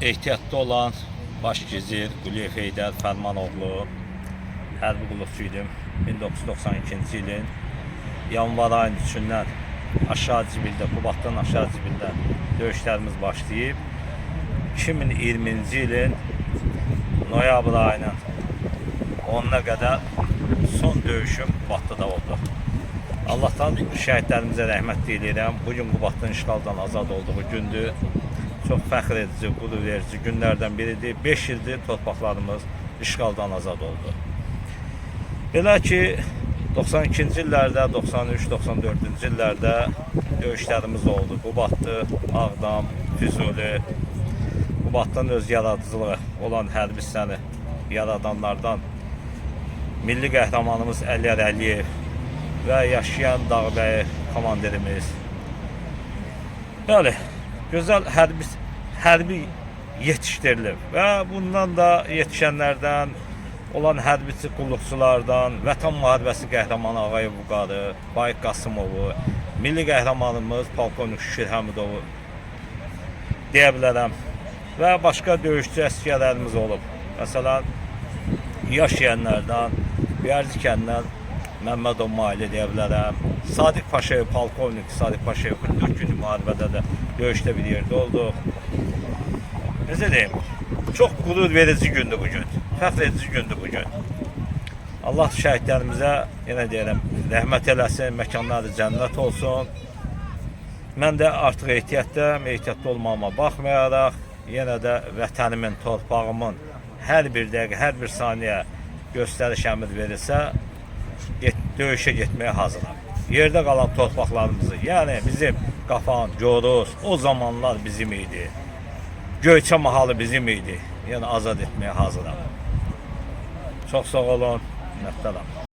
ehtiyatlı olan Başgizir Quliyev Heydər Fərmanoğlu hərbi qulluqçuydum. 1992-ci ilin yanvar ayının 3-dən aşağı Cibildə, Qubaddan aşağı Cibildə döyüşlərimiz başlayıb. 2020-ci ilin noyabr ayının 10-na qədər son döyüşüm Qubadda oldu. Allah'tan şəhidlərimizə rəhmət diləyirəm. Bugün Qubaddan işğaldan azad olduğu gündür. Çox fəxr edici, qürur verici günlərdən biridir. 5 ildir torpaqlarımız işğaldan azad oldu. Belə ki, 92-ci illərdə, 93-94-cü illərdə döyüşlərimiz oldu. Qubadlı, Ağdam, Füzuli, Qubaddan öz yaradıcılığı olan hərbi hissəni yaradanlardan milli qəhrəmanımız Əliyar Əliyev və yaşayan Dağbəy komandirimiz. Bəli, gözəl hərbi yetişdirilib və bundan da yetişənlərdən olan hərbiçi qulluqçulardan Vətən Müharibəsi qəhrəmanı Ağayev Vüqarı, Bayıq Qasımovu, milli qəhrəmanımız Polkovnik Şükür Həmidovu deyə bilərəm və başqa döyüşçü əsgərlərimiz olub. Məsələn, yaşayanlardan, Biyərzikəndən Məmmədov Maili deyə bilərəm. Sadiq Paşayev, Polkovnik Sadiq Paşayev 44 günlük müharibədə də döyüşdə bir yerdə olduq. Necə deyim, çox qürur verici gündür bugün, fəxr edici gündür bugün. Allah şəhidlərimizə, yenə deyirəm, rəhmət eləsin, məkanları cənnət olsun. Mən də artıq ehtiyatlı olmağıma baxmayaraq, yenə də vətənimin, torpağımın hər bir dəqiqə, hər bir saniyə göstəriş əmr verilsə, döyüşə getməyə hazıram. Yerdə qalan torpaqlarımızı, yəni bizim Qafan, Coruz, o zamanlar bizim idi. Göyçə mahalı bizim idi. Yəni azad etməyə hazıram. Çox sağ olun, minnətdaram.